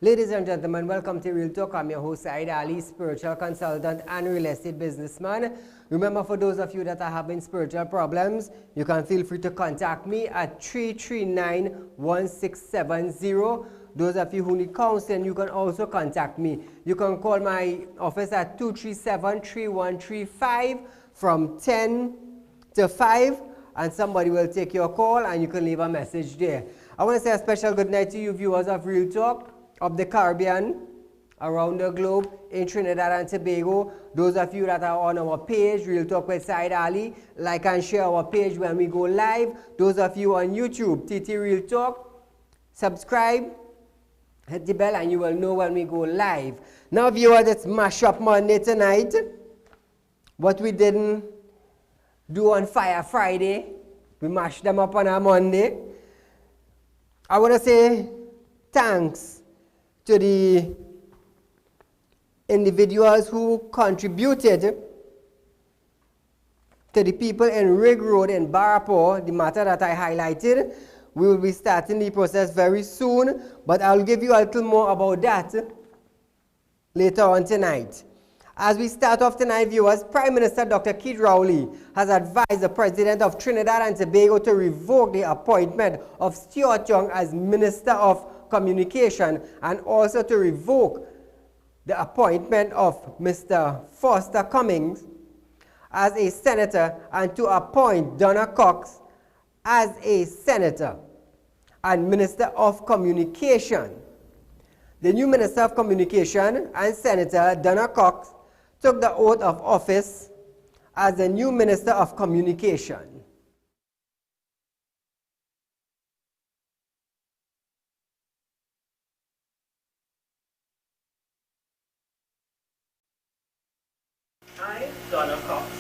Ladies and gentlemen, welcome to Real Talk. I'm your host, Saieed Ali, spiritual consultant and real estate businessman. Remember, for those of you that are having spiritual problems, you can feel free to contact me at 339-1670. Those of you who need counseling, you can also contact me. You can call my office at 237-3135 from 10 to 5, and somebody will take your call and you can leave a message there. I want to say a special good night to you viewers of Real Talk, of the Caribbean, around the globe, in Trinidad and Tobago. Those of you that are on our page, Real Talk with Saieed Ali, like and share our page when we go live. Those of you on YouTube, TT Real Talk, subscribe, hit the bell, and you will know when we go live. Now viewers, it's Mash Up Monday tonight. What we didn't do on Fire Friday, we mashed them up on a Monday. I want to say thanks to the individuals who contributed to the people in Rig Road in Barapore, the matter that I highlighted. We will be starting the process very soon, but I'll give you a little more about that later on tonight. As we start off tonight, viewers, Prime Minister Dr. Keith Rowley has advised the President of Trinidad and Tobago to revoke the appointment of Stuart Young as Minister of Communication, and also to revoke the appointment of Mr. Foster Cummings as a senator, and to appoint Donna Cox as a senator and Minister of Communication. The new Minister of Communication and Senator Donna Cox took the oath of office as the new Minister of Communication. I, Donna Cox,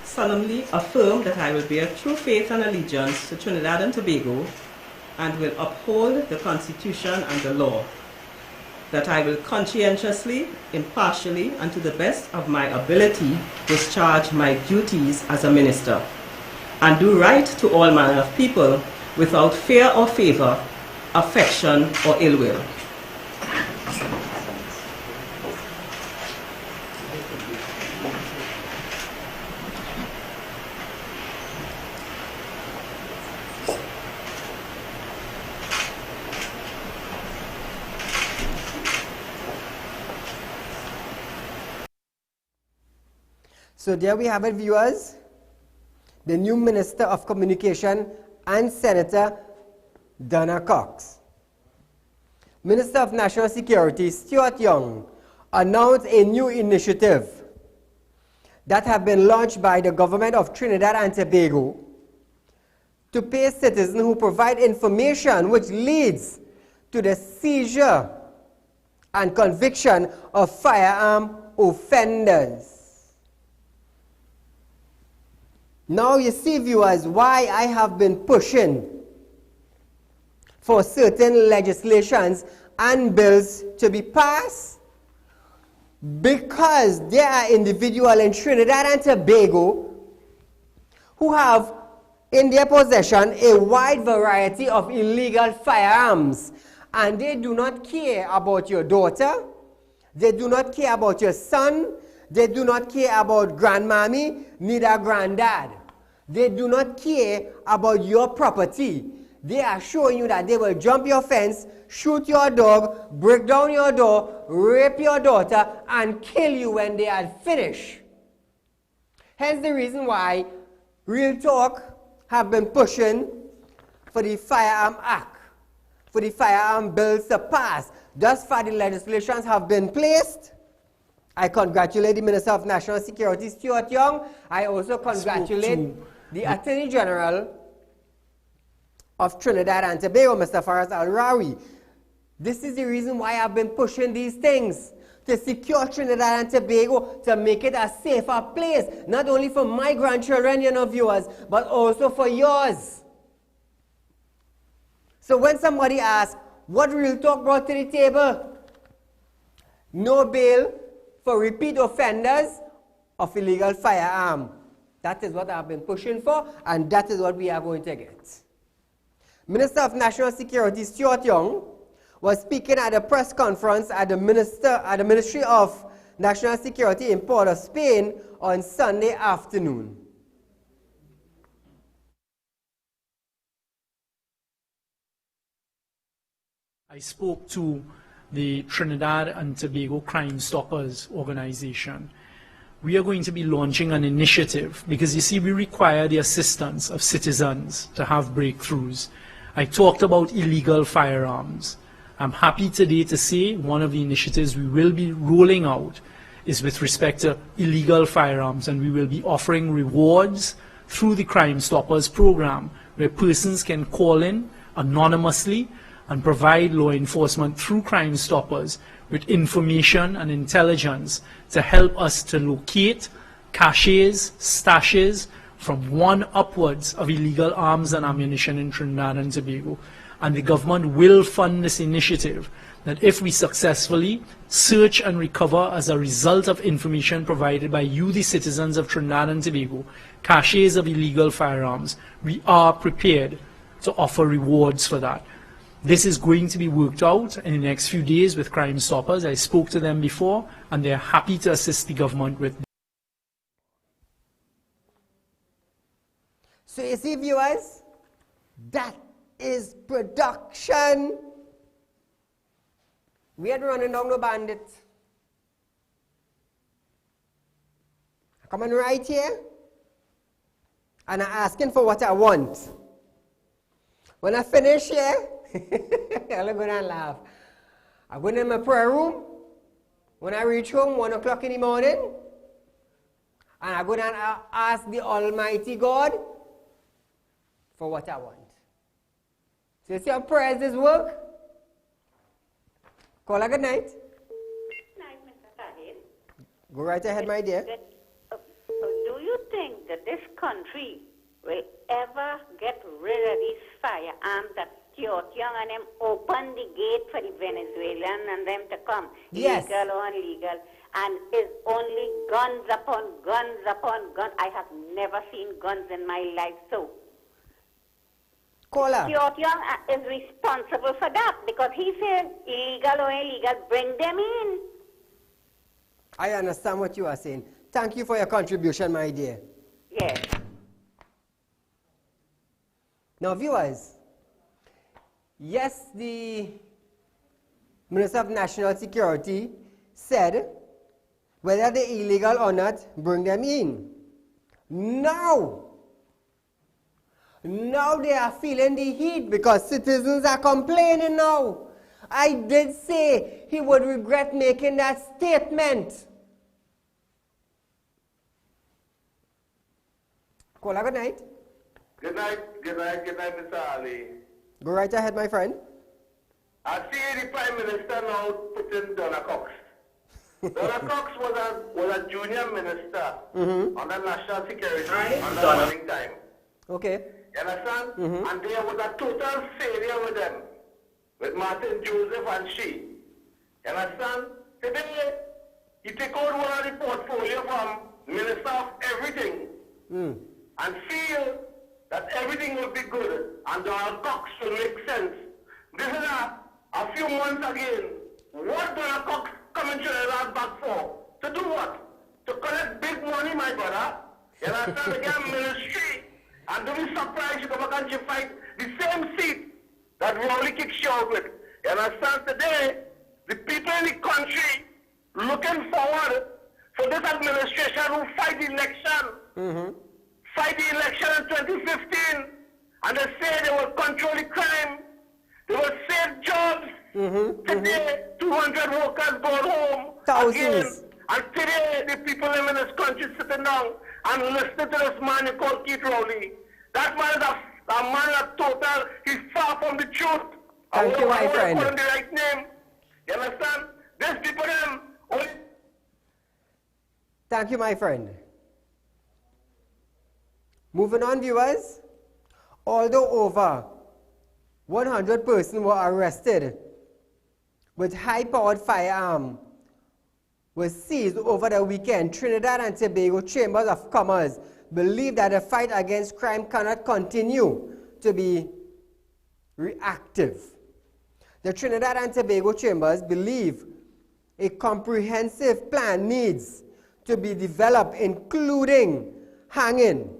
solemnly affirm that I will bear true faith and allegiance to Trinidad and Tobago and will uphold the Constitution and the law, that I will conscientiously, impartially, and to the best of my ability discharge my duties as a minister, and do right to all manner of people without fear or favor, affection or ill will. So there we have it, viewers. The new Minister of Communication and Senator Donna Cox. Minister of National Security Stuart Young announced a new initiative that have been launched by the government of Trinidad and Tobago to pay citizens who provide information which leads to the seizure and conviction of firearm offenders. Now you see, viewers, why I have been pushing for certain legislations and bills to be passed, because there are individuals in Trinidad and Tobago who have in their possession a wide variety of illegal firearms, and they do not care about your daughter, they do not care about your son, they do not care about grandmammy, neither granddad. They do not care about your property. They are showing you that they will jump your fence, shoot your dog, break down your door, rape your daughter, and kill you when they are finished. Hence the reason why Real Talk have been pushing for the Firearm Act, for the firearm bills to pass. Thus far, the legislations have been placed. I congratulate the Minister of National Security, Stuart Young. I also congratulate the Attorney General of Trinidad and Tobago, Mr. Faraz Al-Rawi. This is the reason why I've been pushing these things, to secure Trinidad and Tobago, to make it a safer place, not only for my grandchildren, you know, viewers, but also for yours. So when somebody asks, what Real Talk brought to the table? No bail for repeat offenders of illegal firearm. That is what I've been pushing for, and that is what we are going to get. Minister of National Security Stuart Young was speaking at a press conference at the Ministry of National Security in Port of Spain on Sunday afternoon. I spoke to the Trinidad and Tobago Crime Stoppers organization. We are going to be launching an initiative because, you see, we require the assistance of citizens to have breakthroughs. I talked about illegal firearms. I'm happy today to say one of the initiatives we will be rolling out is with respect to illegal firearms, and we will be offering rewards through the Crime Stoppers program, where persons can call in anonymously and provide law enforcement through Crime Stoppers with information and intelligence to help us to locate caches, stashes from 1 upwards of illegal arms and ammunition in Trinidad and Tobago. And the government will fund this initiative, that if we successfully search and recover as a result of information provided by you, the citizens of Trinidad and Tobago, caches of illegal firearms, we are prepared to offer rewards for that. This is going to be worked out in the next few days with Crime Stoppers. I spoke to them before, and they're happy to assist the government with this. So you see, viewers, that is production. We ain't running down no bandits. I'm coming right here, and I'm asking for what I want. When I finish here, I'll go and laugh. I go in my prayer room. When I reach home, 1 o'clock in the morning, and I go down and ask the Almighty God for what I want. So you see how prayers this work? Call a good night. Good night, Mr. Saieed. Go right ahead, my dear. Do you think that this country will ever get rid of these firearms that Young and them open the gate for the Venezuelan and them to come, yes, legal or illegal, and is only guns upon guns upon guns. I have never seen guns in my life, so Young is responsible for that because he said illegal or illegal, bring them in. I understand what you are saying. Thank you for your contribution, my dear. Yes. Now, viewers, yes, the Minister of National Security said whether they're illegal or not, bring them in. Now they are feeling the heat because citizens are complaining now. I did say he would regret making that statement. Kola, good night. Good night, Mr. Ali. Go right ahead, my friend. I see the Prime Minister now putting Donna Cox. Donna Cox was a junior minister under National Security under running time. Okay. You understand? And there was a total failure with them, with Martin Joseph and she. You understand? Today, he take out one of the portfolio from Minister of Everything and feel that everything will be good and Donald Cox will make sense. This is a few months again. What Donald Cox coming to the back for? To do what? To collect big money, my brother. You understand? To get ministry. And don't be surprised you go back and you fight the same seat that Rowley kicks you out with. You understand? Today, the people in the country looking forward for this administration who fight the election. Fight the election in 2015, and they say they will control the crime, they will save jobs. Today, 200 workers go home again, and today the people living in this country sitting down and listening to this man you call Keith Rowley. That man is a man of total, he's far from the truth. Thank you, my friend. I want to call him the right name. You understand? These people them only... Thank you, my friend. Moving on, viewers. Although over 100 persons were arrested with high-powered firearm was seized over the weekend, Trinidad and Tobago Chambers of Commerce believe that the fight against crime cannot continue to be reactive. The Trinidad and Tobago Chambers believe a comprehensive plan needs to be developed, including having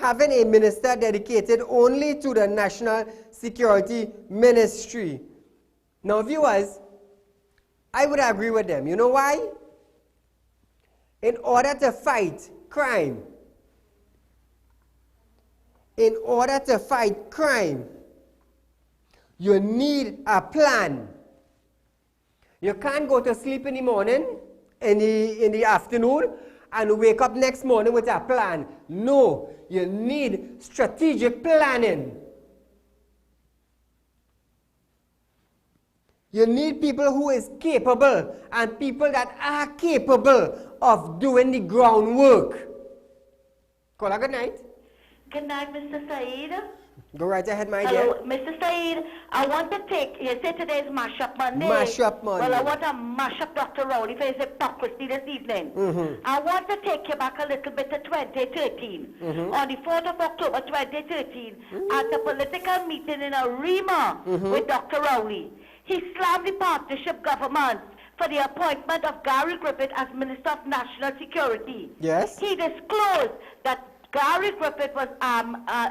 a minister dedicated only to the National Security Ministry. Now, viewers, I would agree with them. You know why? In order to fight crime, you need a plan. You can't go to sleep in the morning, in the afternoon, and wake up next morning with a plan. No, you need strategic planning. You need people who is capable and people that are capable of doing the groundwork. Call good night. Good night, Mr. Saeed. Go right ahead, my Hello, dear. Mr. Saeed. I want to take, you say today is Mash-up Monday. Mash-up Monday. Well, I want to mash up Dr. Rowley for his hypocrisy this evening. I want to take you back a little bit to 2013. On the 4th of October 2013, at a political meeting in Arima with Dr. Rowley, he slammed the partnership government for the appointment of Gary Griffith as Minister of National Security. Yes. He disclosed that Gary Griffith was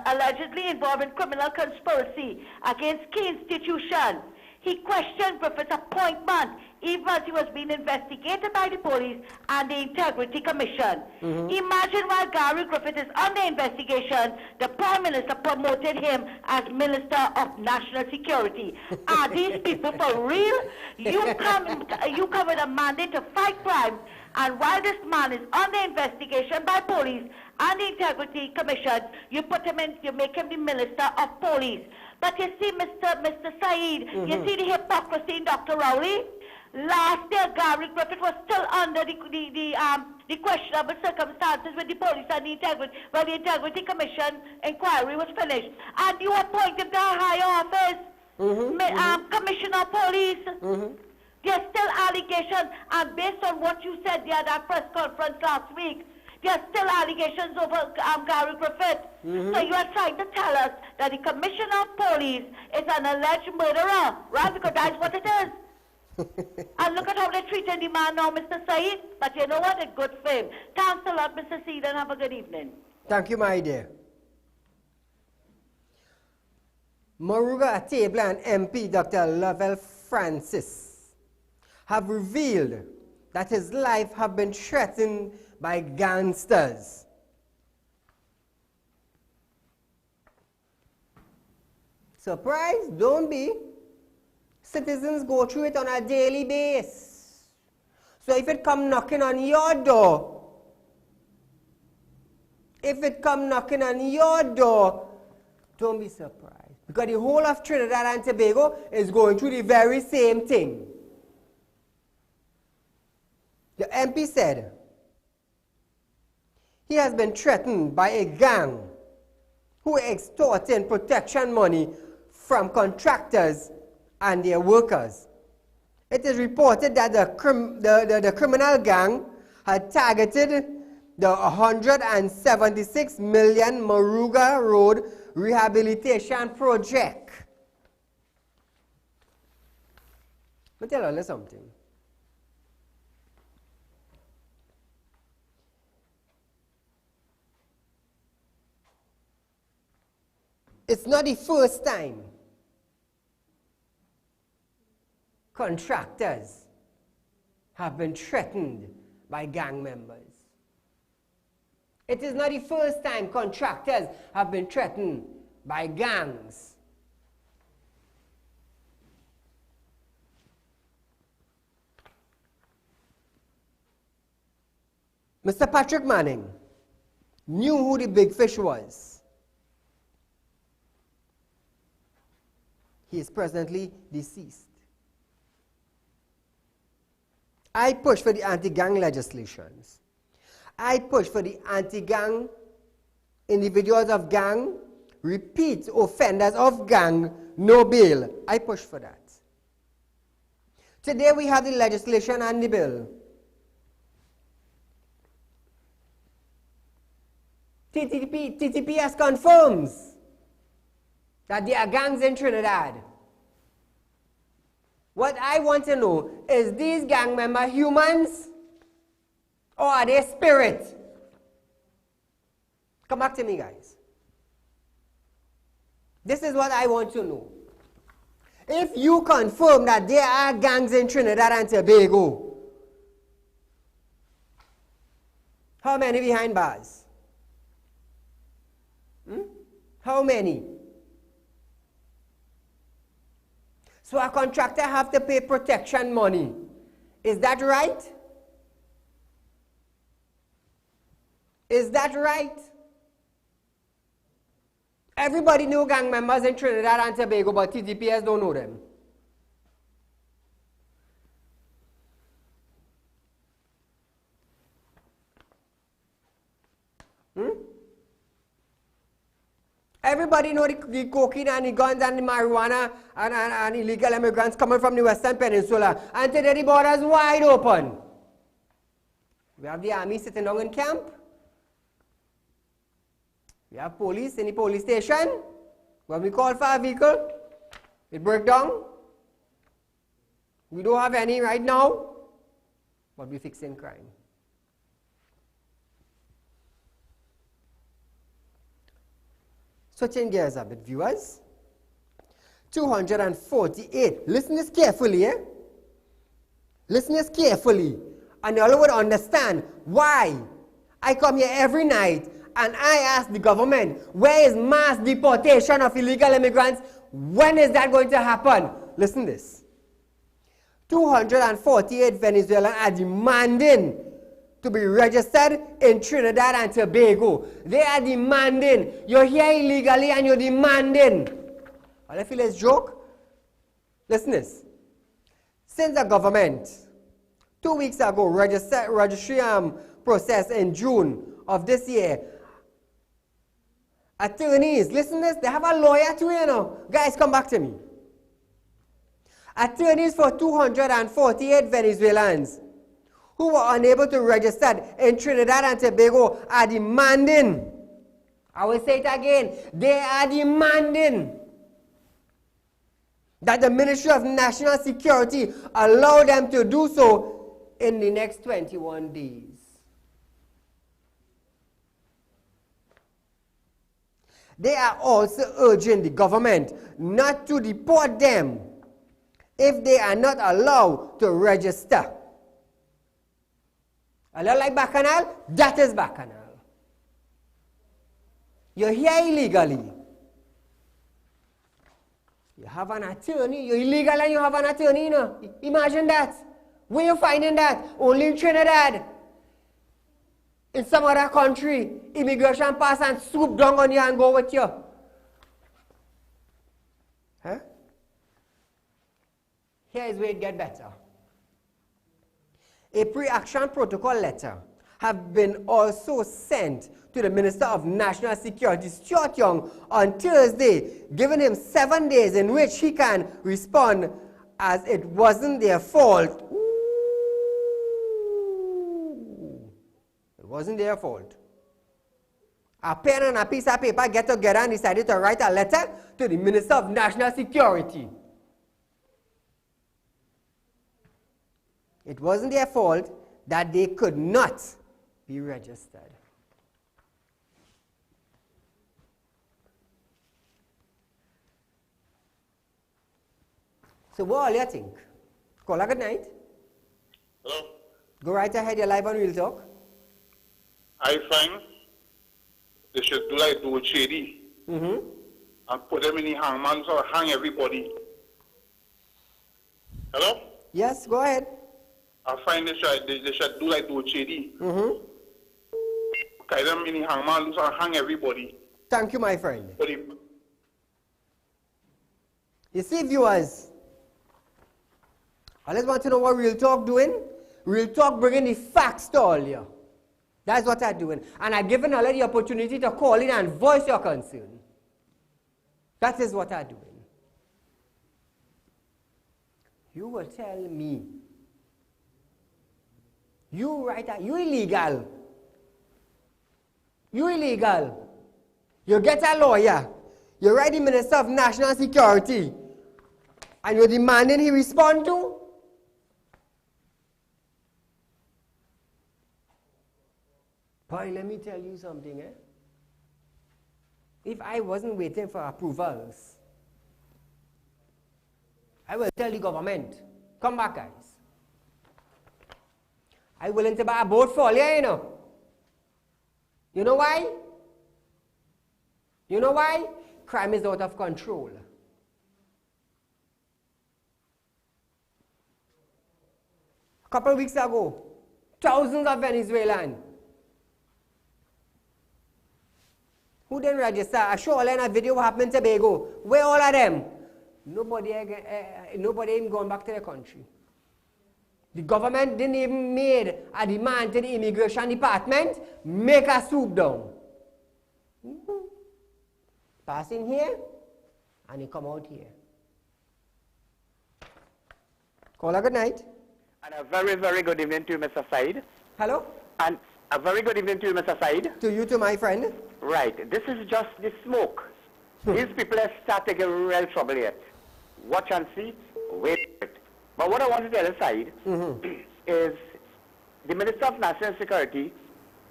allegedly involved in criminal conspiracy against key institutions. He questioned Griffith's appointment even as he was being investigated by the police and the Integrity Commission. Imagine while Gary Griffith is under investigation, the Prime Minister promoted him as Minister of National Security. Are these people for real? You come with a mandate to fight crime, and while this man is under investigation by police and the Integrity Commission, you make him the Minister of Police. But you see, Mr. Saeed, you see the hypocrisy in Dr. Rowley? Last year, Gary Griffith was still under the questionable circumstances with the police and the Integrity, when the Integrity Commission inquiry was finished. And you appointed the higher office, Commissioner of Police. There's still allegations, and based on what you said there at that press conference last week, there are still allegations over Gary Griffith. So you are trying to tell us that the Commissioner of Police is an alleged murderer, right? Because that's what it is. And look at how they're treating the man now, Mr. Saeed. But you know what? It's good for him. Thanks a lot, Mr. Saeed, and have a good evening. Thank you, my dear. Moruga Atebla and MP Dr. Lovell Francis have revealed that his life have been threatened by gangsters. Surprise? Don't be. Citizens go through it on a daily basis. So if it come knocking on your door, don't be surprised. Because the whole of Trinidad and Tobago is going through the very same thing. The MP said he has been threatened by a gang who are extorting protection money from contractors and their workers. It is reported that the criminal gang had targeted the 176 million Moruga Road rehabilitation project. Let me tell you something. It's not the first time contractors have been threatened by gang members. It is not the first time contractors have been threatened by gangs. Mr. Patrick Manning knew who the big fish was. He is presently deceased. I push for the anti-gang legislations. I push for the anti-gang individuals of gang, repeat offenders of gang, no bail. I push for that. Today we have the legislation and the bill. TTPS confirms that there are gangs in Trinidad. What I want to know is these gang members humans or are they spirits? Come back to me, guys. This is what I want to know. If you confirm that there are gangs in Trinidad and Tobago, how many behind bars? How many? So a contractor have to pay protection money. Is that right? Is that right? Everybody know gang members in Trinidad and Tobago, but TTPS don't know them. Everybody know the cocaine and the guns and the marijuana and illegal immigrants coming from the Western Peninsula. And today the border is wide open. We have the army sitting down in camp. We have police in the police station. When we call for a vehicle, it breaks down. We don't have any right now, but we're fixing crime. Switching gears a bit, viewers. 248. Listen this carefully, eh? Listen this carefully, and you all would understand why I come here every night and I ask the government, where is mass deportation of illegal immigrants? When is that going to happen? Listen this. 248 Venezuelans are demanding to be registered in Trinidad and Tobago. They are demanding. You're here illegally and you're demanding. All I feel is joke. Listen this. Since the government 2 weeks ago registry process in June of this year, attorneys, listen this, they have a lawyer too, you know. Guys, come back to me. Attorneys for 248 Venezuelans who were unable to register in Trinidad and Tobago are demanding, I will say it again, they are demanding that the Ministry of National Security allow them to do so in the next 21 days. They are also urging the government not to deport them if they are not allowed to register. A lot like Bacchanal, that is Bacchanal. You're here illegally. You have an attorney, you're illegal and you have an attorney, you know. Imagine that. Where you finding that? Only in Trinidad. In some other country, immigration pass and swoop down on you and go with you. Huh? Here is where it gets better. A pre-action protocol letter have been also sent to the Minister of National Security, Stuart Young, on Thursday, giving him 7 days in which he can respond as it wasn't their fault. It wasn't their fault. A pen and a piece of paper get together and decided to write a letter to the Minister of National Security. It wasn't their fault that they could not be registered. So what all you think? Call a good night. Hello? Go right ahead, you're live on Real Talk. I find they should do like do shady and put them in the hangman or hang everybody. Hello? Yes, go ahead. I find they should do like do shady. Tie them in the hangman loose and hang everybody. Thank you, my friend. You see, viewers, I just want to know what Real Talk doing. Real Talk bringing the facts to all you. That's what I'm doing. And I've given all the opportunity to call in and voice your concern. That is what I'm doing. You will tell me, you illegal. You illegal. You get a lawyer. You write the Minister of National Security. And you're demanding he respond to? Boy, let me tell you something, eh? If I wasn't waiting for approvals, I will tell the government, come back, guys. I'm willing to buy a boat for you, you know. You know why? You know why? Crime is out of control. A couple of weeks ago, thousands of Venezuelans who didn't register. I show all in a video what happened in Tobago. Where all of them? Nobody even gone back to their country. The government didn't even made a demand to the immigration department, make a swoop down. Pass in here, and he come out here. Call a good night. And a very, very good evening to you, Mr. Said. Hello? And a very good evening to you, Mr. Said. To you, to my friend. Right. This is just the smoke. These people have started to get real trouble yet. Watch and see. Wait for it. But what I want to tell you, Said, is the Minister of National Security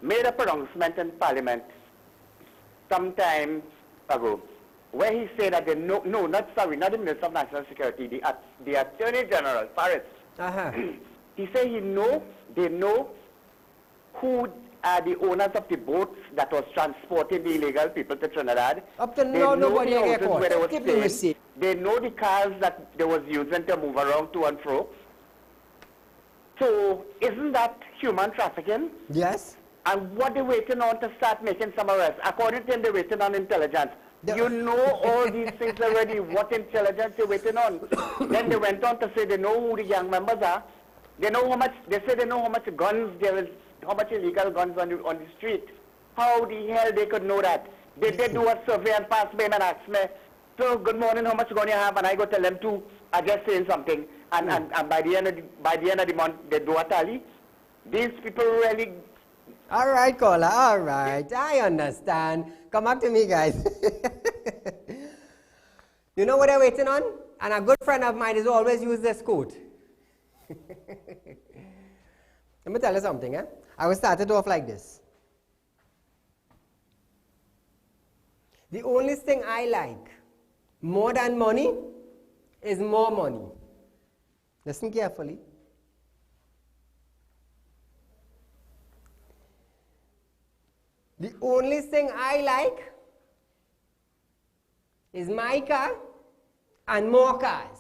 made a pronouncement in Parliament some time ago, where he said that not the Minister of National Security, the Attorney General, Paris. He said they know who are the owners of the boats that was transporting the illegal people to Trinidad. Up to now, nobody get caught. They know the cars that they was using to move around to and fro. So, isn't that human trafficking? Yes. And what they're waiting on to start making some arrests? According to them, they're waiting on intelligence. You know all these things already, what intelligence they're waiting on. Then they went on to say they know who the gang members are. They know how much, they say they know how much guns there is, how much illegal guns on the street. How the hell they could know that? They did do a survey and passed me and asked me, so good morning, how much gun you have? And I go tell them too, I just saying something. And by the end of the month, they do a tally. These people really... All right, caller, all right. I understand. Come back to me, guys. You know what they're waiting on? And a good friend of mine has always used this quote. Let me tell you something, eh? I will start it off like this. The only thing I like more than money is more money. Listen carefully. The only thing I like is my car and more cars.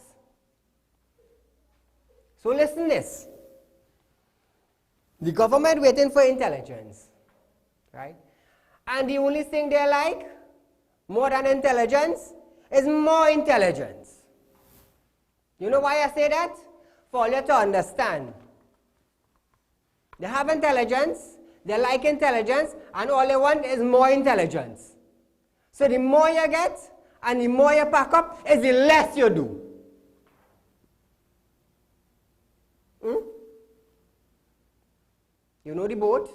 So listen this. The government waiting for intelligence, right? And the only thing they like, more than intelligence, is more intelligence. You know why I say that? For you to understand. They have intelligence, they like intelligence, and all they want is more intelligence. So the more you get, and the more you pack up, is the less you do. You know the boat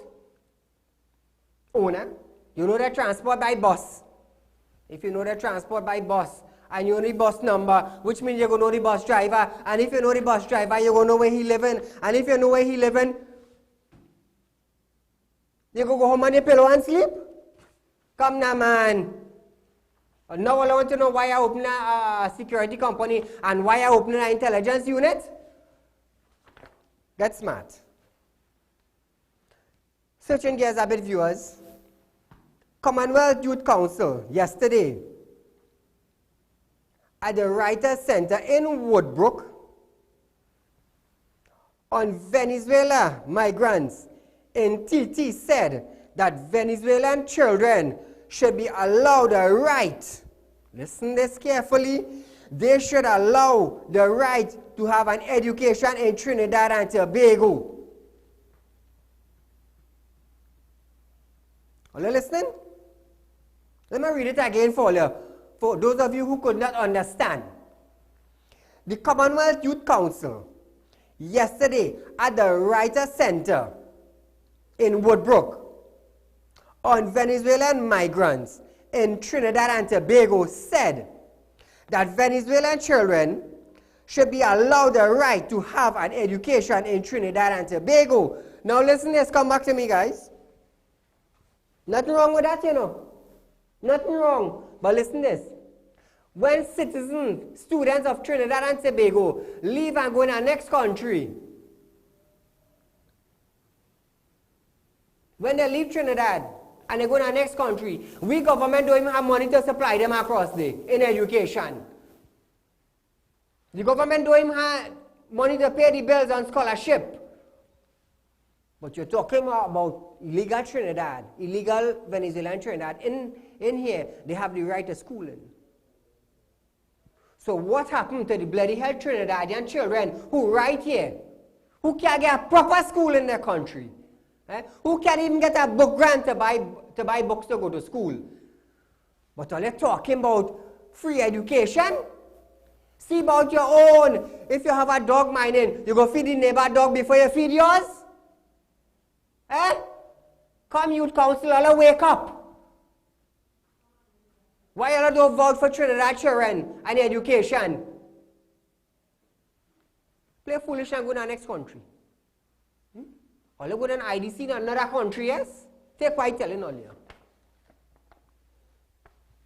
owner, you know the transport by bus. If you know the transport by bus, and you know the bus number, which means you're going to know the bus driver, and if you know the bus driver, you're going to know where he living, and if you know where he living, you go home on your pillow and sleep? Come now, man. Now I want to know why I open a security company and why I open an intelligence unit. Get smart. Switching gears a bit, viewers. Commonwealth Youth Council yesterday at the Writers' Center in Woodbrook on Venezuela migrants in TT said that Venezuelan children should be allowed the right, listen this carefully, they should allow the right to have an education in Trinidad and Tobago. Are you listening? Let me read it again for you, for those of you who could not understand. The Commonwealth Youth Council yesterday at the Writers' Center in Woodbrook on Venezuelan migrants in Trinidad and Tobago said that Venezuelan children should be allowed the right to have an education in Trinidad and Tobago. Now listen to this, come back to me, guys. Nothing wrong with that, you know. Nothing wrong. But listen to this. When citizens, students of Trinidad and Tobago leave and go in our next country, when they leave Trinidad and they go in our next country, we government don't even have money to supply them across there in education. The government don't even have money to pay the bills on scholarship. But you're talking about illegal Trinidad, illegal Venezuelan Trinidad. In here, they have the right to schooling. So what happened to the bloody hell Trinidadian children who right here, who can't get a proper school in their country? Who can't even get a book grant to buy books to go to school? But all you're talking about free education? See about your own. If you have a dog mining, you go feed the neighbor dog before you feed yours? Come youth council, all wake up. Why you don't vote for Trinidad children and education? Play foolish and go to the next country. All you go to an IDC in another country, yes? Take quite telling all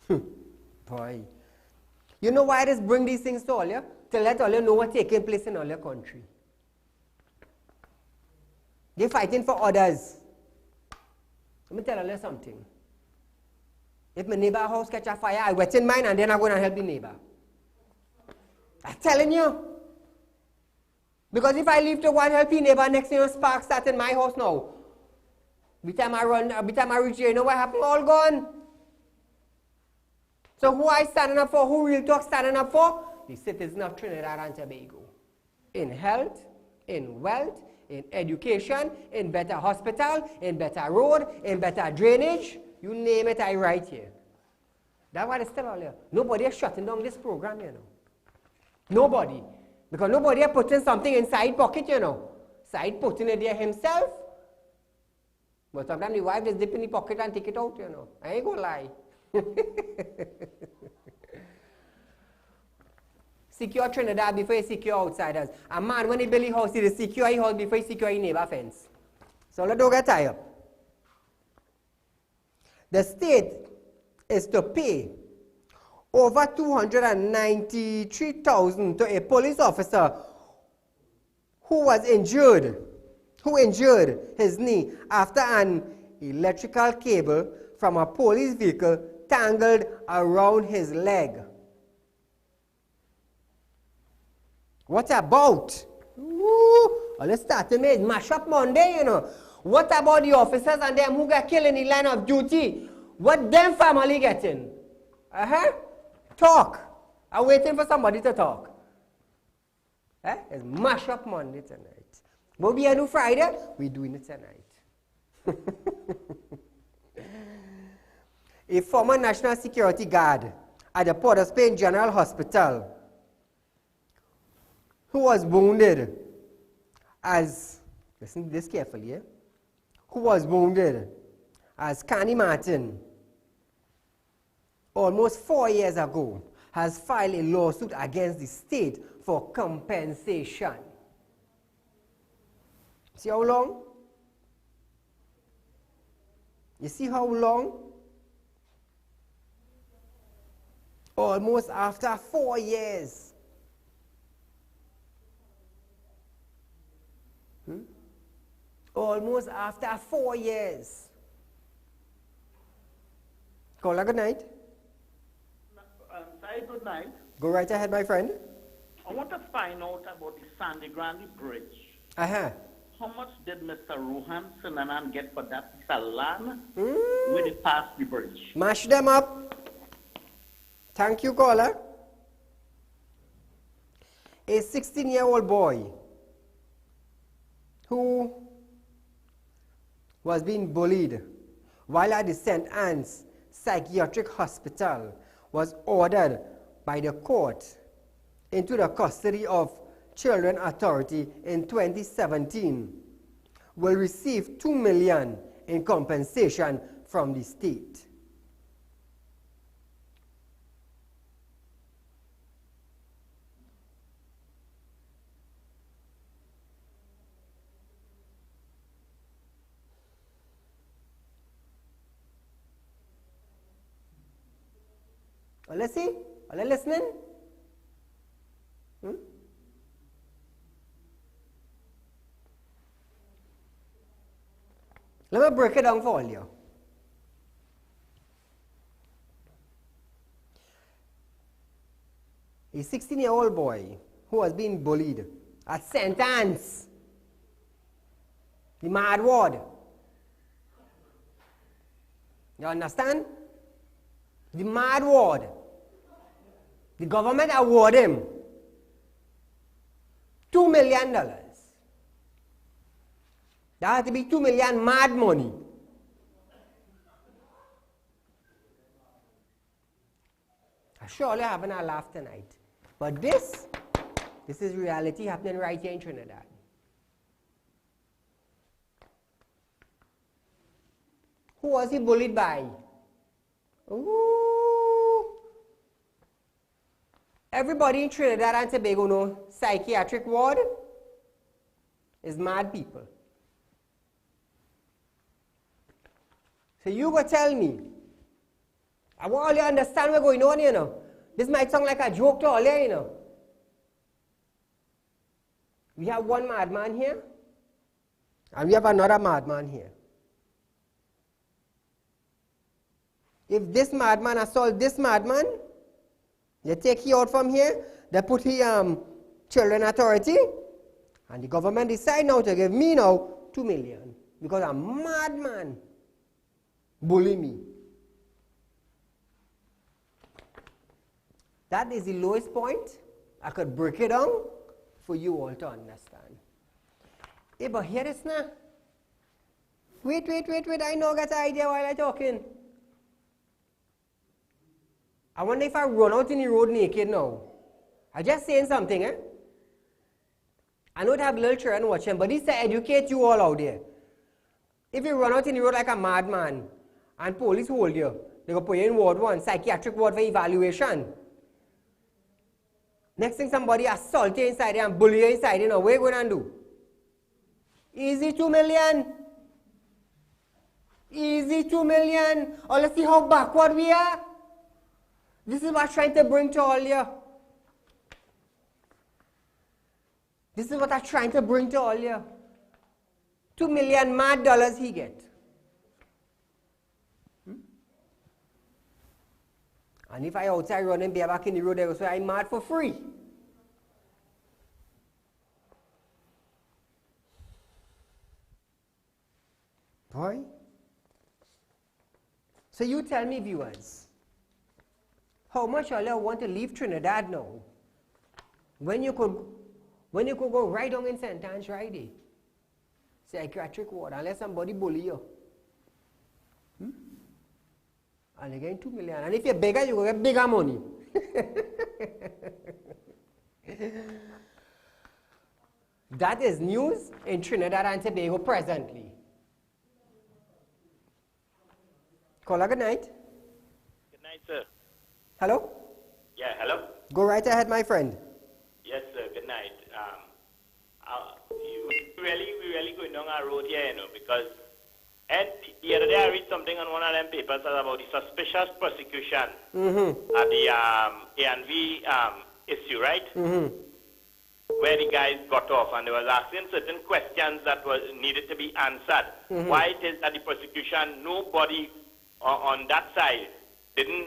you. Boy. You know why I just bring these things to all you? To let all you know what's taking place in all your country. They're fighting for others. Let me tell you something. If my neighbor's house catch a fire, I wet in mine and then I'm going to help the neighbor. I'm telling you. Because if I leave to go and help the neighbor, next thing spark start in my house now. Every time I reach here, you know what happened? All gone. So who I standing up for? Who real talk standing up for? The citizens of Trinidad and Tobago. In health, in wealth, in education, in better hospital, in better road, in better drainage. You name it, I write here. That's why they still all here. Nobody is shutting down this program, you know. Nobody. Because nobody is putting something inside pocket, you know. Side putting it there himself. But sometimes the wife just dip in the pocket and take it out, you know. I ain't gonna lie. Secure Trinidad before you secure outsiders. A man, when he build his house, he secure his house before he secure his neighbor fence. So let's don't get tired. The state is to pay over $293,000 to a police officer who injured his knee after an electrical cable from a police vehicle tangled around his leg. What about? Let's start to make mash up Monday, you know. What about the officers and them who get killed in the line of duty? What them family getting? Talk. I'm waiting for somebody to talk. It's mash up Monday tonight. What we do Friday, we're doing it tonight. A former national security guard at the Port of Spain General Hospital who was wounded as, listen to this carefully, who was wounded as Connie Martin almost 4 years ago, has filed a lawsuit against the state for compensation. See how long? You see how long? Almost after 4 years. Almost after 4 years. Caller, good night. Say good night. Go right ahead, my friend. I want to find out about the Sandy Grande Bridge. How much did Mr. Rohan Sinanan get for that land when he passed the bridge? Mash them up. Thank you, caller. A 16-year-old boy who was being bullied while at the St. Anne's Psychiatric Hospital was ordered by the court into the custody of Children Authority in 2017 will receive $2 million in compensation from the state. Let's see. Are they listening? Let me break it down for all you. A 16-year-old boy who was being bullied at St. Anne's, the Mad Ward. You understand? The Mad Ward. The government awarded him $2 million. That had to be 2 million mad money. I surely haven't a laugh tonight. But this is reality happening right here in Trinidad. Who was he bullied by? Ooh. Everybody in Trinidad and Tobago know psychiatric ward is mad people. So you go tell me, I want all you to understand what's going on, you know. This might sound like a joke to all you, you know. We have one madman here, and we have another madman here. If this madman assault this madman, they take you out from here, they put here children authority, and the government decide now to give me now $2 million because a madman bully me. That is the lowest point. I could break it down for you all to understand. Hey, but here it is now. Wait, I know I got an idea while I'm talking. I wonder if I run out in the road naked now. I'm just saying something, eh? I know they have little children watching, but this to educate you all out there. If you run out in the road like a madman and police hold you, they go put you in Ward 1, psychiatric ward for evaluation. Next thing somebody assault you inside there and bully you inside, you know, what are you going to do? Easy 2 million. Easy 2 million. Oh, let's see how backward we are. This is what I'm trying to bring to all you. This is what I'm trying to bring to all you. $2 million mad dollars he get. And if I outside running beer back in the road, they will say I'm mad for free. Boy. So you tell me, viewers, how much all you want to leave Trinidad now? When you could go right down in St. Anne's right there. Psychiatric ward, unless somebody bully you. And again, 2 million. And if you're bigger, you will get bigger money. That is news in Trinidad and Tobago presently. Caller, good night. Good night, sir. Hello? Yeah, hello? Go right ahead, my friend. Yes, sir. Good night. We really going down our road here, you know, because the other day I read something on one of them papers about the suspicious prosecution at the A&V issue, right? Where the guys got off and they was asking certain questions that was needed to be answered. Why it is that the prosecution, nobody on that side didn't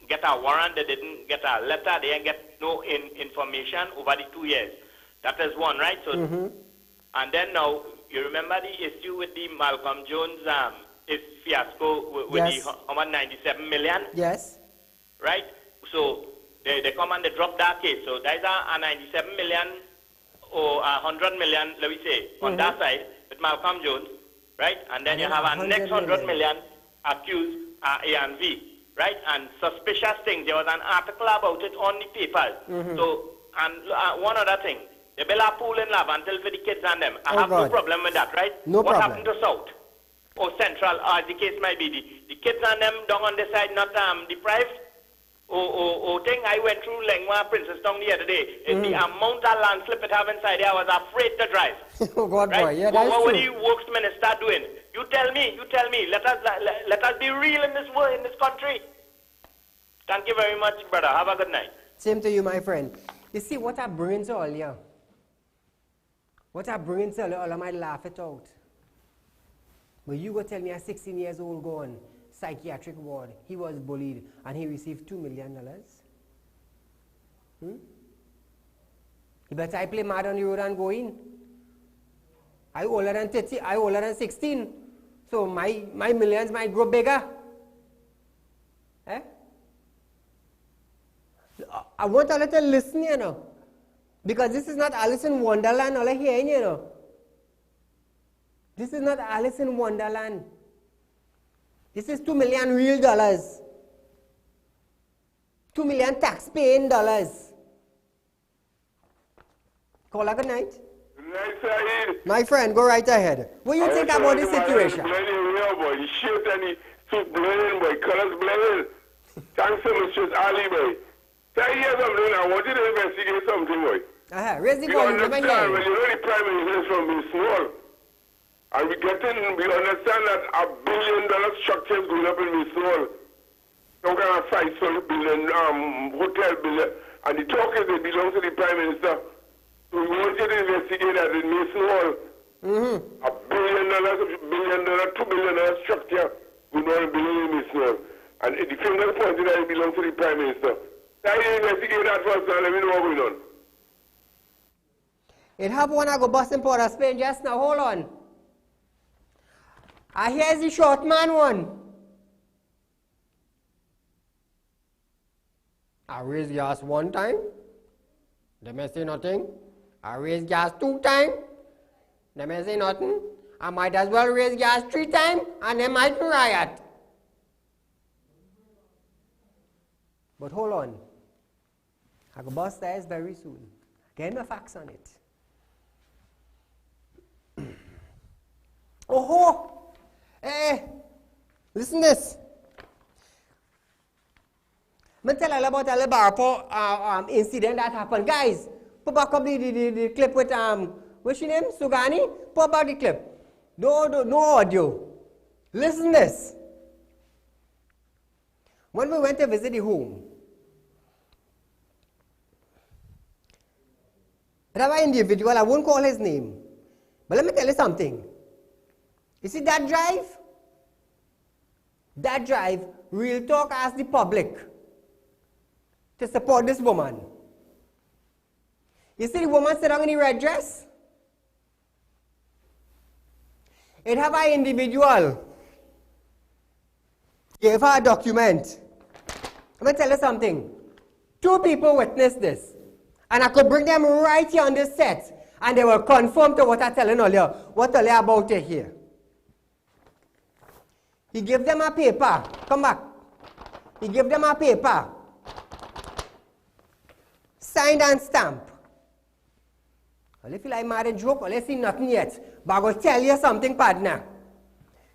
get a warrant, they didn't get a letter, they didn't get no information over the 2 years. That is one, right? So, and then now, you remember the issue with the Malcolm Jones fiasco with the 197 million? Yes. Right? So, they come and they drop that case. So, there's a 97 million or 100 million, let me say, on that side with Malcolm Jones, right? And then you have a next 100 million accused A&V, right? And suspicious things. There was an article about it on the papers. So, and one other thing. They build a pool in love until for the kids and them. I have no problem with that, right? No what problem. happened to South? Or Central, as the case might be. The kids and them down on this side not deprived? Or thing I went through Lengwa, Princess Town the other day. The amount of landslip it have inside there, I was afraid to drive. Oh God, right? boy, yeah, that's what true. the works minister doing? You tell me. Let us be real in this world, in this country. Thank you very much, brother. Have a good night. Same to you, my friend. You see, what I bring to all you, what I bring to all I might laugh it out. But you go tell me a 16 years old gone, psychiatric ward, he was bullied and he received $2 million. You better I play mad on the road and go in. I older than 30, I older than 16. So my millions might grow bigger. Eh? I want a little listen, you know. Because this is not Alice in Wonderland all I hear, you know. This is not Alice in Wonderland. This is $2 million real dollars. $2 million tax-paying dollars. Call a good night. Good night, Saeed. My friend, go right ahead. What do you think about this situation? He shit and he took blame, boy. Colors blame. Thanks so much, Ali, boy. Say here something. I want you to investigate something, boy. Raise the We volume. understand when you know the Prime Minister is from being small. And we understand that $1 billion structure is going up in Miss Small. Some kind of $5 billion hotel billion. And the talk is they belong to the Prime Minister. So we want you to investigate that in Miss Small. $1 billion, $2 billion structure we don't believe in Miss Small. And the finger pointed that it belongs to the Prime Minister. Try to investigate that first and let me know what's going on. It have one I go busting Port of Spain just now. Hold on. I hear the short man one. I raise gas 1 time. They may say nothing. I raise gas 2 times. They may say nothing. I might as well raise gas 3 times and they might riot. But hold on. I go bust stairs very soon. Get my facts on it. Oh, hey, listen this. I'm going to tell you about a little Barapo incident that happened. Guys, put back up the clip with, what's your name? Sugani? Put back the clip. No audio. Listen this. When we went to visit the home, there was an individual, I won't call his name, but let me tell you something. You see that drive? That drive, Real Talk asked the public to support this woman. You see the woman sitting in the red dress? It have an individual. Gave her a document. Let me tell you something. 2 people witnessed this. And I could bring them right here on this set. And they will confirm to what I'm telling earlier. What all about it here. He gave them a paper. Come back. He gave them a paper. Signed and stamped. Well, if you like mad and joke, well, let's see nothing yet. But I will tell you something, partner.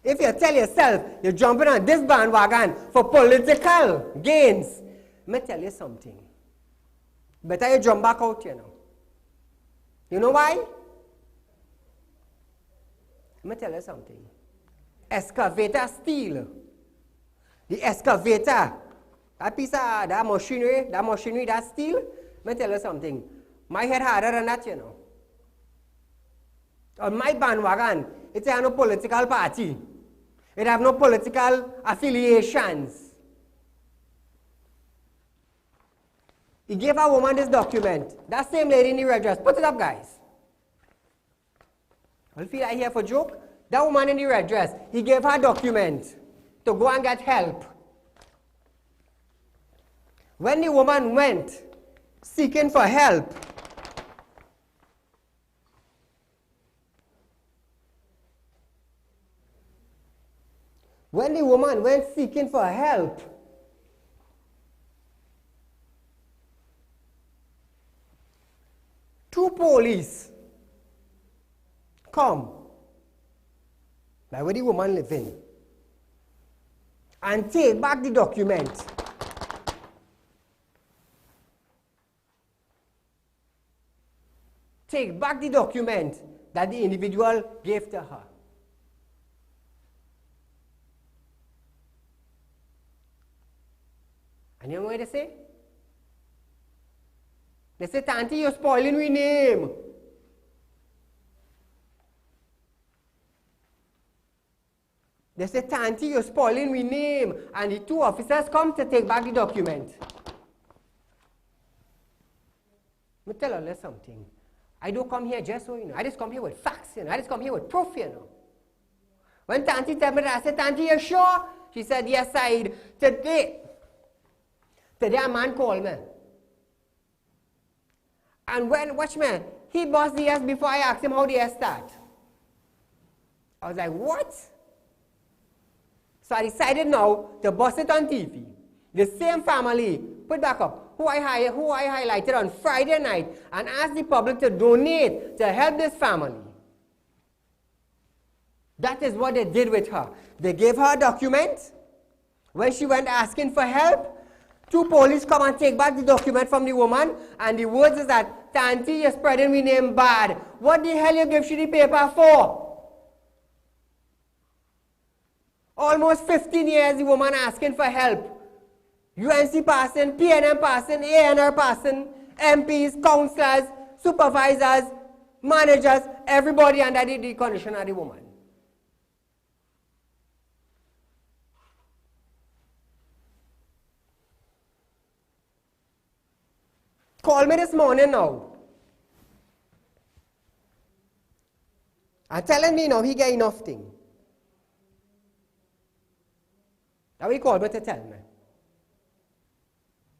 If you tell yourself you're jumping on this bandwagon for political gains, let me tell you something. Better you jump back out, you know. You know why? Let me tell you something. Excavator steel. The excavator, that piece of that machinery, that steel, let me tell you something. My head harder than that, you know. On my bandwagon, it has no political party. It have no political affiliations. He gave a woman this document. That same lady in the red dress. Put it up, guys. I feel like here for joke. That woman in the red dress, he gave her a document to go and get help. When the woman went seeking for help, two police come by where the woman living and take back the document. Take back the document that the individual gave to her. And you know what they say? They say, Tanti, you're spoiling my name. They say, Tanti, you're spoiling my name. And the two officers come to take back the document. Let me tell you something. I don't come here just so, I just come here with facts, I just come here with proof, When Tanti told me that, I said, Tanti, you sure? She said, yes, Saeed. Today a man called me. And watch me, he buzzed the yes before I asked him how the yes start. I was like, what? So I decided now to bust it on TV. The same family, put back up, who I highlighted on Friday night and asked the public to donate to help this family. That is what they did with her. They gave her a document. When she went asking for help, two police come and take back the document from the woman, and the words is that, Tanti, you're spreading my name bad. What the hell you give she the paper for? Almost 15 years the woman asking for help. UNC passing, PNM passing, ANR passing, MPs, councillors, supervisors, managers, everybody under the condition of the woman. Call me this morning now. And telling me now he get enough thing. Now he called me to tell me.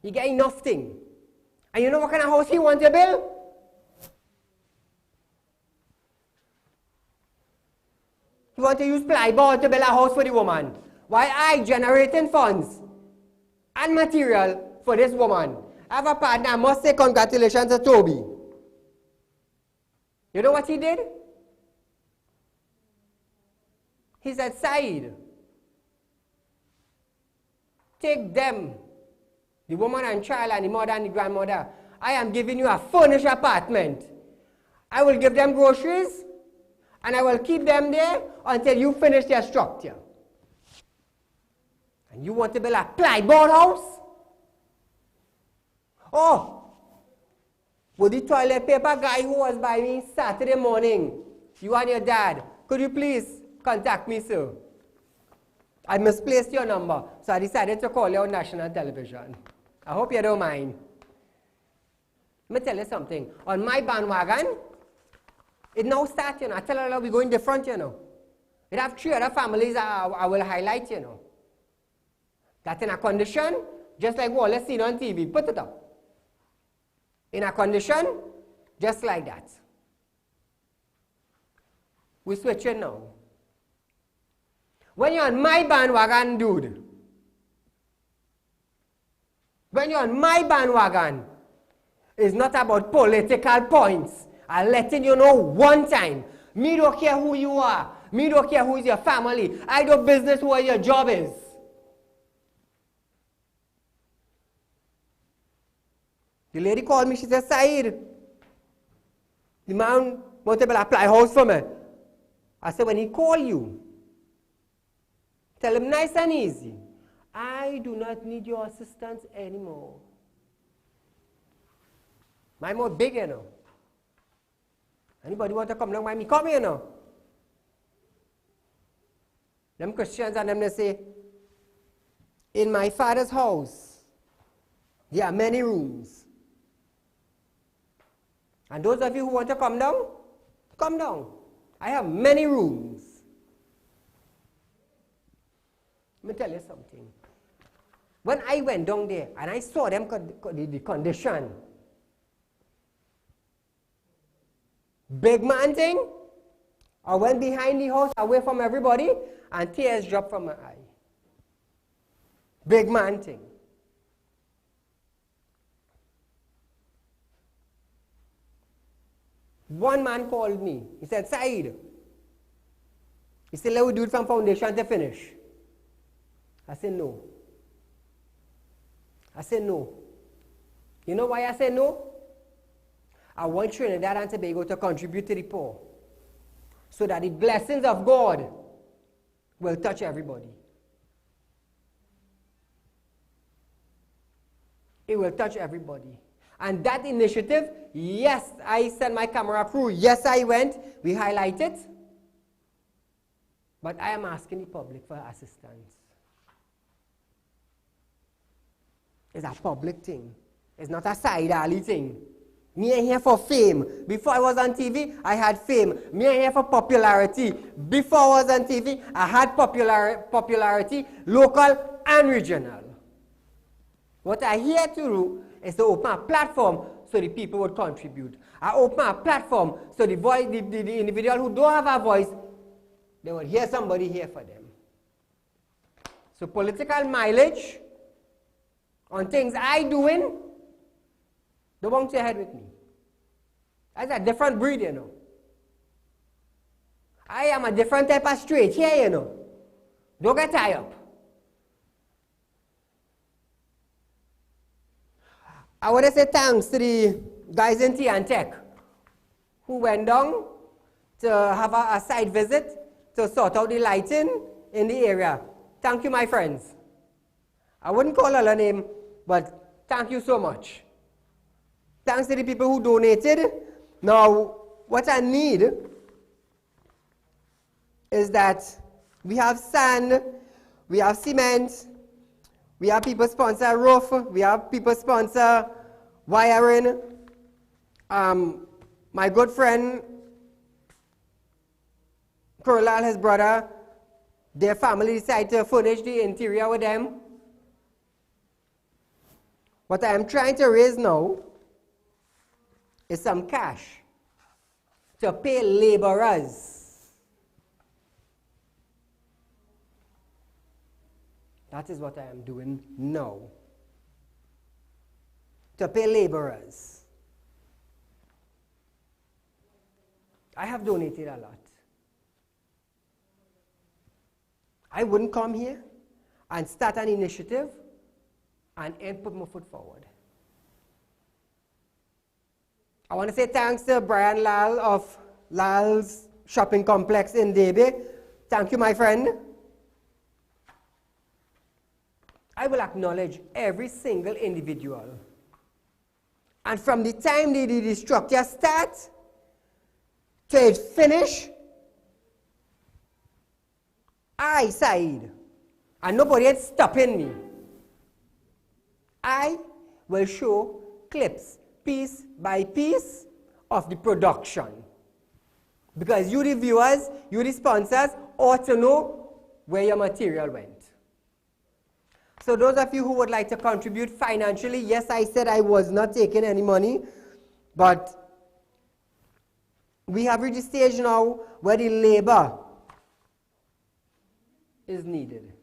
He get enough thing. And you know what kind of house he wants to build? He wants to use plyboard to build a house for the woman. While I generating funds and material for this woman. I have a partner, I must say congratulations to Toby. You know what he did? He said, Saeed, take them, the woman and child and the mother and the grandmother. I am giving you a furnished apartment. I will give them groceries and I will keep them there until you finish their structure. And you want to build a plyboard house? Oh, with the toilet paper guy who was by me Saturday morning, you and your dad, could you please contact me, sir? I misplaced your number, so I decided to call you on national television. I hope you don't mind. Let me tell you something. On my bandwagon, it now starts, I tell her we're going different, It have 3 other families I will highlight, That's in a condition, just like what let's see on TV. Put it up. In a condition, just like that. We switch it now. When you're on my bandwagon, dude, when you're on my bandwagon, it's not about political points. I'm letting you know one time. Me don't care who you are. Me don't care who is your family. I do business where your job is. The lady called me, she said, Saeed, the man wants to apply house for me. I said, when he call you, tell him nice and easy, I do not need your assistance anymore. My mouth big, Anybody want to come along by me? Come here, Them Christians and them, they say, in my father's house, there are many rooms. And those of you who want to come down, come down. I have many rooms. Let me tell you something. When I went down there and I saw them the condition, big man thing, I went behind the house away from everybody and tears dropped from my eye. Big man thing. One man called me. He said, Saeed, he said, let me do it from foundation to finish. I said, no. I said, no. You know why I said no? I want Trinidad and Tobago to contribute to the poor so that the blessings of God will touch everybody. it will touch everybody. And that initiative, yes, I sent my camera crew, yes, I went, we highlight it. But I am asking the public for assistance. It's a public thing. It's not a Saieed Ali thing. Me ain't here for fame. Before I was on TV, I had fame. Me ain't here for popularity. Before I was on TV, I had popularity, local and regional. What I here to do is to open a platform so the people would contribute. I open a platform so the individual who don't have a voice, they would hear somebody here for them. So political mileage on things I doing, don't bounce your head with me. That's a different breed, you know. I am a different type of straight here, you know. Don't get tied up. I want to say thanks to the guys in T and Tech who went down to have a site visit to sort out the lighting in the area. Thank you, my friends. I wouldn't call her name, but thank you so much. Thanks to the people who donated. Now, what I need is that we have sand, we have cement, we have people sponsor roof, we have people sponsor wiring. My good friend, Corlal, his brother, their family decided to furnish the interior with them. What I am trying to raise now is some cash to pay laborers. That is what I am doing now. To pay laborers. I have donated a lot. I wouldn't come here and start an initiative and put my foot forward. I want to say thanks to Brian Lal of Lal's Shopping Complex in Debe. Thank you, my friend. I will acknowledge every single individual. And from the time the structure starts to its finish, I, Saieed, and nobody is stopping me, I will show clips, piece by piece, of the production. Because you, the viewers, you, the sponsors, ought to know where your material went. So those of you who would like to contribute financially, yes, I said I was not taking any money, but we have reached a stage now where the labor is needed.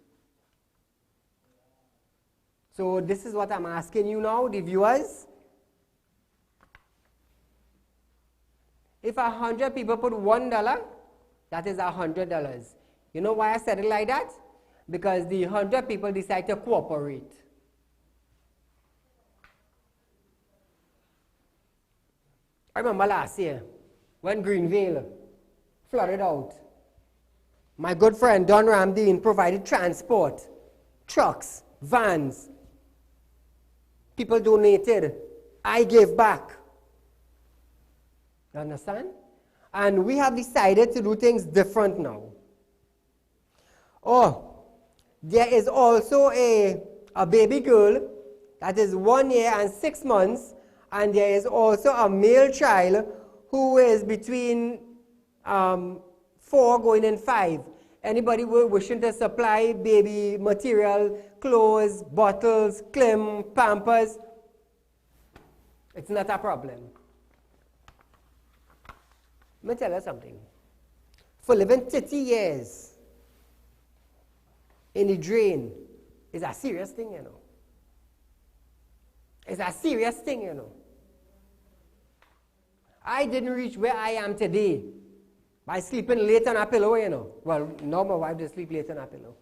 So this is what I'm asking you now, the viewers. If 100 people put $1, that is $100. You know why I said it like that? Because the 100 people decide to cooperate. I remember last year when Greenville flooded out. My good friend Don Ramdeen provided transport, trucks, vans. People donated. I gave back. You understand? And we have decided to do things different now. Oh, there is also a baby girl that is 1 year and 6 months, and there is also a male child who is between 4 going in 5. Anybody wishing to supply baby material, clothes, bottles, clim, pampers, it's not a problem. Let me tell you something. For living 30 years in the drain is a serious thing, you know. It's a serious thing, you know. I didn't reach where I am today by sleeping late on a pillow, you know. Well, now my wife does sleep late on a pillow.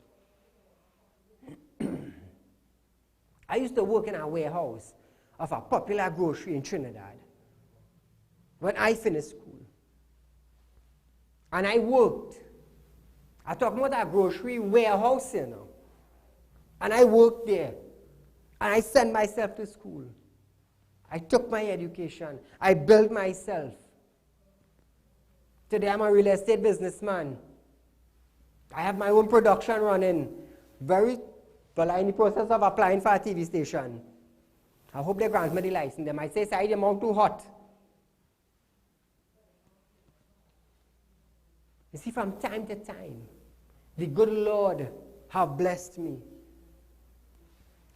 I used to work in a warehouse of a popular grocery in Trinidad when I finished school. And I worked. I'm talking about a grocery warehouse, you know. And I worked there. And I sent myself to school. I took my education. I built myself. Today I'm a real estate businessman. I have my own production running. I'm in the process of applying for a TV station. I hope they grant me the license. They might say, Saieed, you're too hot. You see, from time to time, the good Lord have blessed me.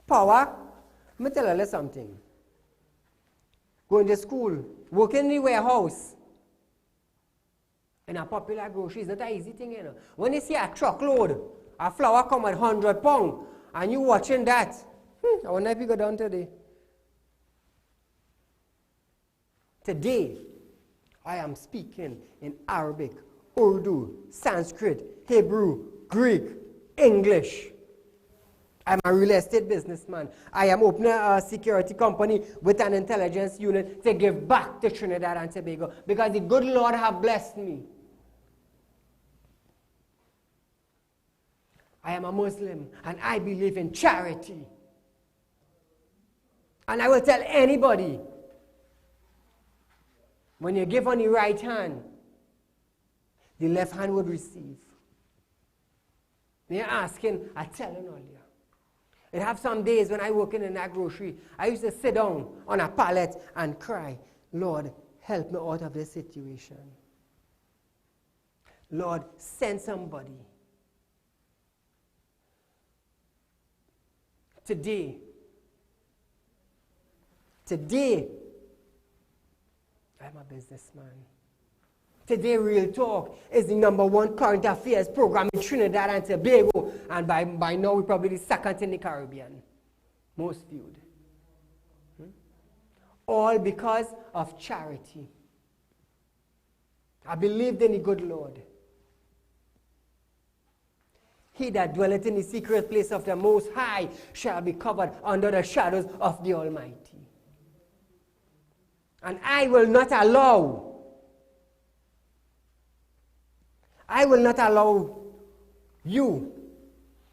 Power, let me tell you something. Going to school, working in the warehouse, in a popular grocery is not an easy thing, you know. When you see a truckload, a flour come at 100 pounds, and you watching that, I wonder if you go down today. Today, I am speaking in Arabic, Urdu, Sanskrit, Hebrew, Greek, English. I'm a real estate businessman. I am opening a security company with an intelligence unit to give back to Trinidad and Tobago because the good Lord have blessed me. I am a Muslim and I believe in charity. And I will tell anybody, when you give on the right hand, the left hand would receive. When you're asking, I tell you earlier. I have some days when I work in that grocery, I used to sit down on a pallet and cry, Lord, help me out of this situation. Lord, send somebody. Today, I'm a businessman. Today, Real Talk is the #1 current affairs program in Trinidad and Tobago, and by now we're probably the second in the Caribbean, most viewed. All because of charity. I believed in the good Lord. He that dwelleth in the secret place of the Most High shall be covered under the shadows of the Almighty. And I will not allow you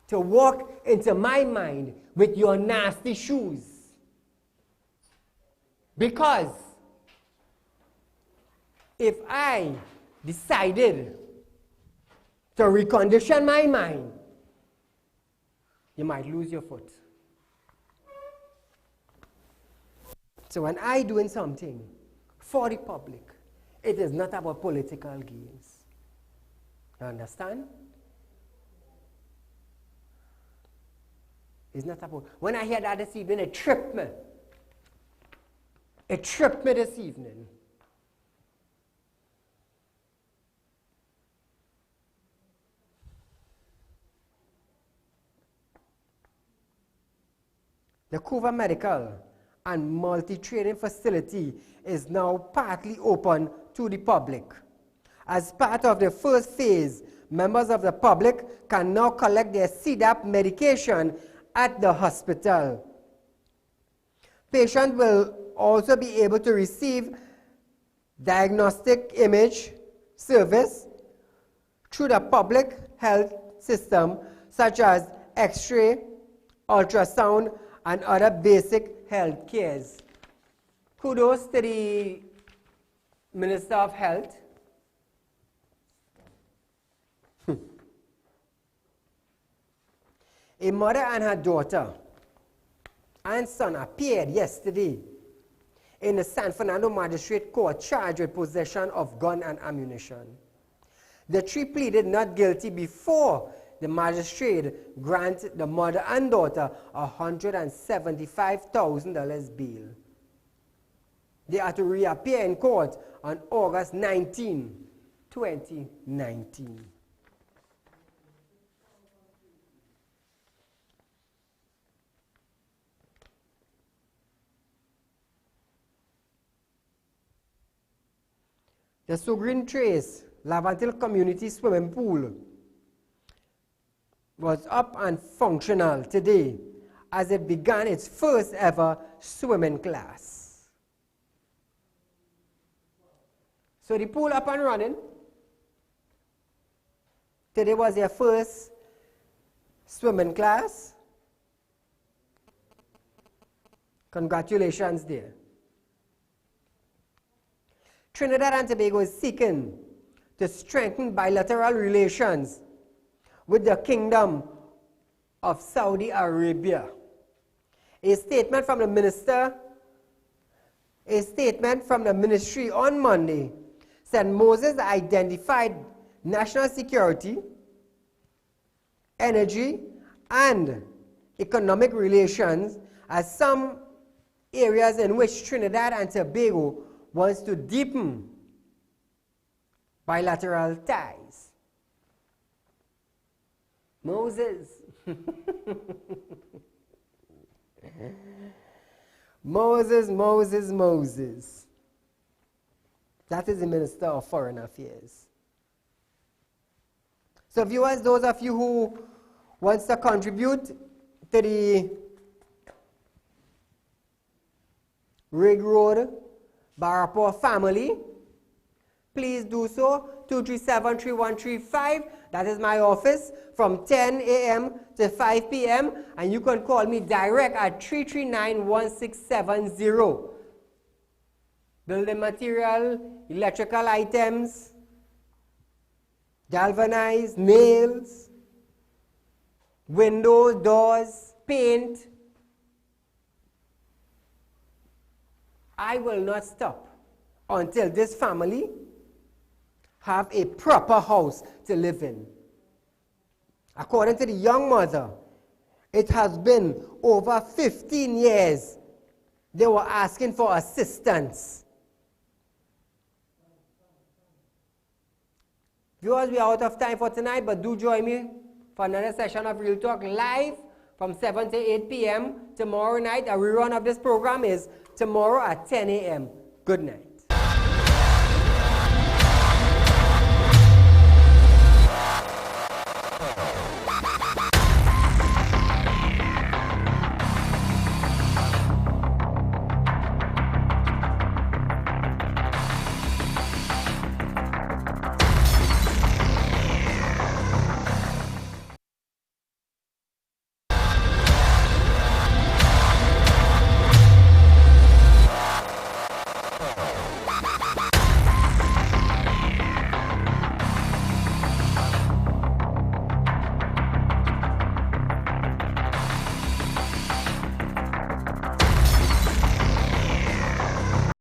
to walk into my mind with your nasty shoes. Because if I decided to recondition my mind, you might lose your foot. So when I doing something for the public, it is not about political gains. You understand? It's not about. When I hear that this evening, it tripped me. It tripped me this evening. The Couva Medical and Multi-Trading Facility is now partly open to the public. As part of the first phase, members of the public can now collect their CDAP medication at the hospital. Patients will also be able to receive diagnostic image service through the public health system, such as X-ray, ultrasound, and other basic health cares. Kudos to the Minister of Health. A mother and her daughter and son appeared yesterday in the San Fernando Magistrate Court charged with possession of gun and ammunition. The three pleaded not guilty before the magistrate granted the mother and daughter $175,000 bail. They are to reappear in court on August 19, 2019. The Sogreen Trace Lavantil Community Swimming Pool was up and functional today as it began its first ever swimming class. So the pool up and running. Today was their first swimming class. Congratulations there. Trinidad and Tobago is seeking to strengthen bilateral relations with the Kingdom of Saudi Arabia. A statement from the ministry on Monday said Moses identified national security, energy, and economic relations as some areas in which Trinidad and Tobago wants to deepen bilateral ties. Moses. Moses. That is the Minister of Foreign Affairs. So viewers, those of you who wants to contribute to the Rig Road Barapur family, please do so. 237-3135. That is my office from 10 a.m. to 5 p.m. And you can call me direct at 339-1670. Building material, electrical items, galvanized, nails, windows, doors, paint. I will not stop until this family have a proper house to live in. According to the young mother, it has been over 15 years they were asking for assistance. Viewers, we are out of time for tonight, but do join me for another session of Real Talk live from 7 to 8 p.m. tomorrow night. A rerun of this program is tomorrow at 10 a.m. Good night.